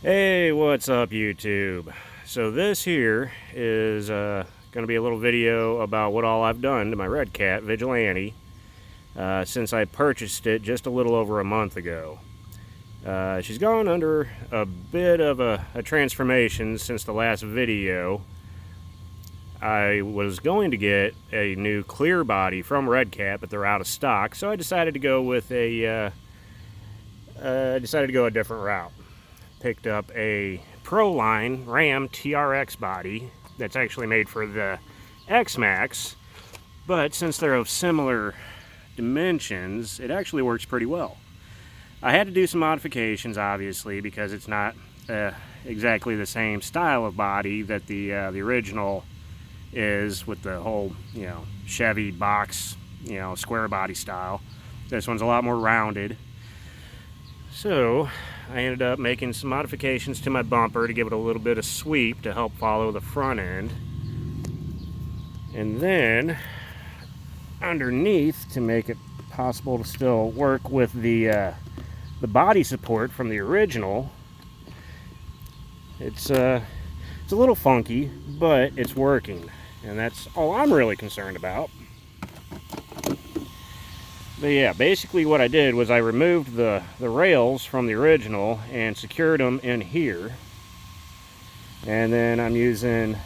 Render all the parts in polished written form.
Hey, what's up YouTube? So this here is going to be a little video about what all I've done to my Redcat Vigilante since I purchased it just a little over a month ago. She's gone under a bit of a transformation since the last video. I was going to get a new clear body from Redcat, but they're out of stock, so I decided to go with a different route. Picked up a Proline Ram TRX body that's actually made for the X-Max, but since they're of similar dimensions, it actually works pretty well. I had to do some modifications, obviously, because it's not exactly the same style of body that the original is, with the whole, Chevy box, square body style. This one's a lot more rounded. So I ended up making some modifications to my bumper to give it a little bit of sweep to help follow the front end. And then underneath, to make it possible to still work with the body support from the original, it's a little funky, but it's working. And that's all I'm really concerned about. But yeah, basically what I did was I removed the rails from the original and secured them in here. And then I'm using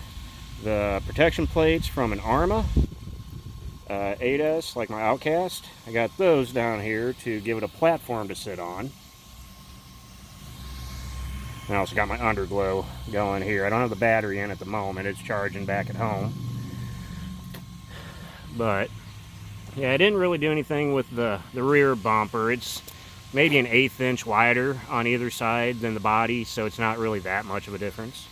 the protection plates from an Arma 8S, like my Outcast. I got those down here to give it a platform to sit on. I also got my underglow going here. I don't have the battery in at the moment. It's charging back at home. But yeah, I didn't really do anything with the rear bumper. It's maybe an 1/8 inch wider on either side than the body, so it's not really that much of a difference.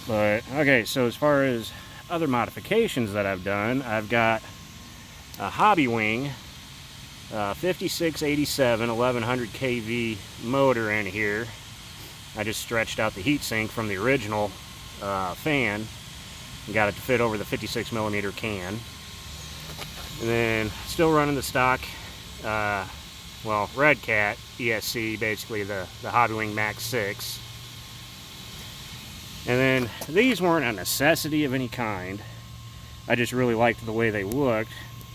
But okay, so as far as other modifications that I've done, I've got a Hobby Wing 5687 1100 kV motor in here. I just stretched out the heatsink from the original fan and got it to fit over the 56mm can. And then still running the stock, Redcat ESC, basically the Hobby Wing Max 6. And then these weren't a necessity of any kind. I just really liked the way they looked.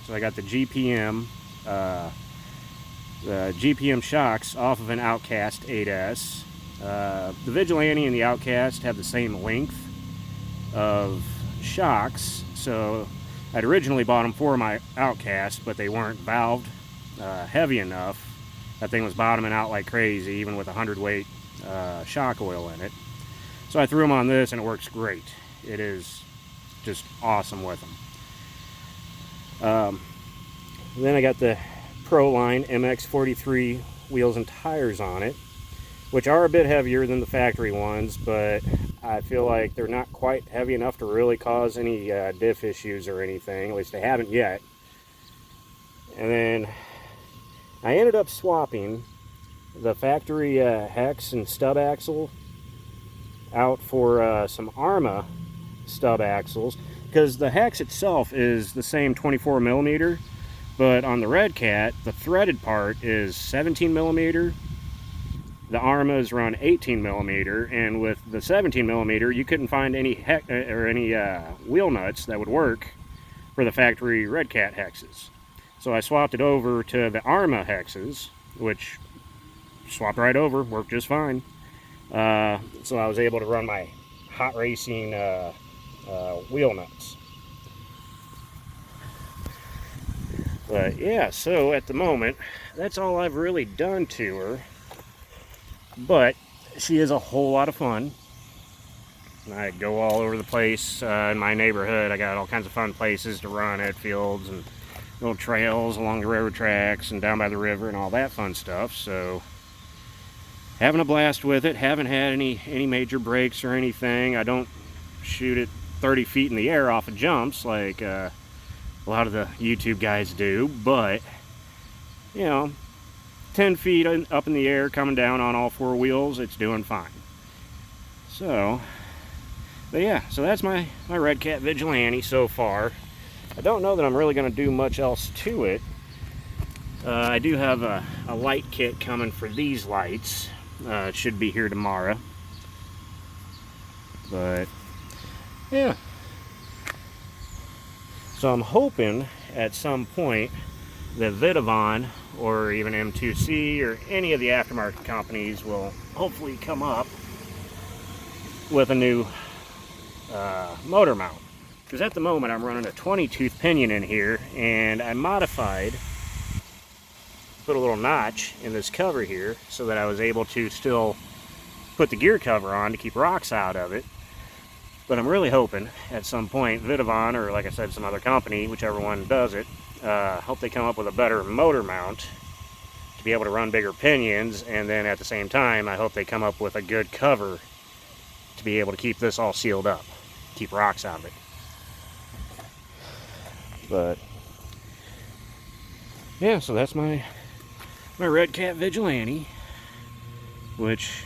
So I got the GPM shocks off of an Outcast 8S. The Vigilante and the Outcast have the same length of shocks, so I'd originally bought them for my Outcast, but they weren't valved heavy enough. That thing was bottoming out like crazy, even with 100 weight shock oil in it. So I threw them on this and it works great. It is just awesome with them. Then I got the Proline MX43 wheels and tires on it, which are a bit heavier than the factory ones, but I feel like they're not quite heavy enough to really cause any diff issues or anything. At least they haven't yet. And then I ended up swapping the factory hex and stub axle out for some Arma stub axles, because the hex itself is the same 24mm, but on the Redcat the threaded part is 17mm. The Arma is around 18mm, and with the 17mm, you couldn't find any wheel nuts that would work for the factory Redcat hexes. So I swapped it over to the Arma hexes, which swapped right over, worked just fine. So I was able to run my hot racing wheel nuts. But yeah, so at the moment, that's all I've really done to her. But she is a whole lot of fun. I go all over the place in my neighborhood. I got all kinds of fun places to run at, fields and little trails along the railroad tracks and down by the river and all that fun stuff. So having a blast with it. Haven't had any major breaks or anything. I don't shoot it 30 feet in the air off of jumps like a lot of the YouTube guys do, but 10 feet up in the air, coming down on all four wheels, it's doing fine. So, but yeah, so that's my Redcat Vigilante so far. I don't know that I'm really going to do much else to it. I do have a light kit coming for these lights. It should be here tomorrow. But yeah, so I'm hoping at some point that Vidavon or even M2C or any of the aftermarket companies will hopefully come up with a new motor mount. Because at the moment I'm running a 20-tooth pinion in here, and I modified, put a little notch in this cover here so that I was able to still put the gear cover on to keep rocks out of it. But I'm really hoping at some point Vidavon, or like I said, some other company, whichever one does it, hope they come up with a better motor mount to be able to run bigger pinions, and then at the same time I hope they come up with a good cover to be able to keep this all sealed up, keep rocks out of it. But yeah, so that's my Redcat Vigilante, which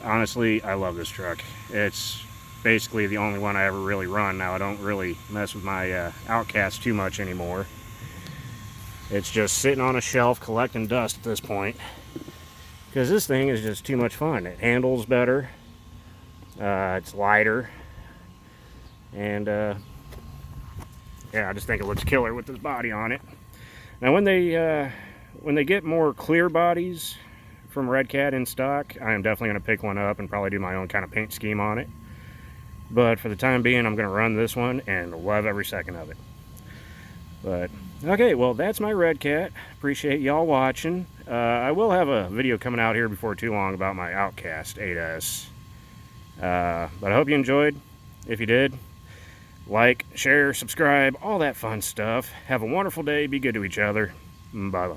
honestly I love this truck. It's basically the only one I ever really run now. I don't really mess with my Outcast too much anymore. It's just sitting on a shelf collecting dust at this point, because this thing is just too much fun. It handles better, it's lighter, and yeah, I just think it looks killer with this body on it. Now when they get more clear bodies from Redcat in stock, I am definitely going to pick one up and probably do my own kind of paint scheme on it. But for the time being, I'm going to run this one and love every second of it. But okay, well, that's my Redcat. Appreciate y'all watching. I will have a video coming out here before too long about my Outcast 8S. But I hope you enjoyed. If you did, like, share, subscribe, all that fun stuff. Have a wonderful day. Be good to each other. Bye-bye.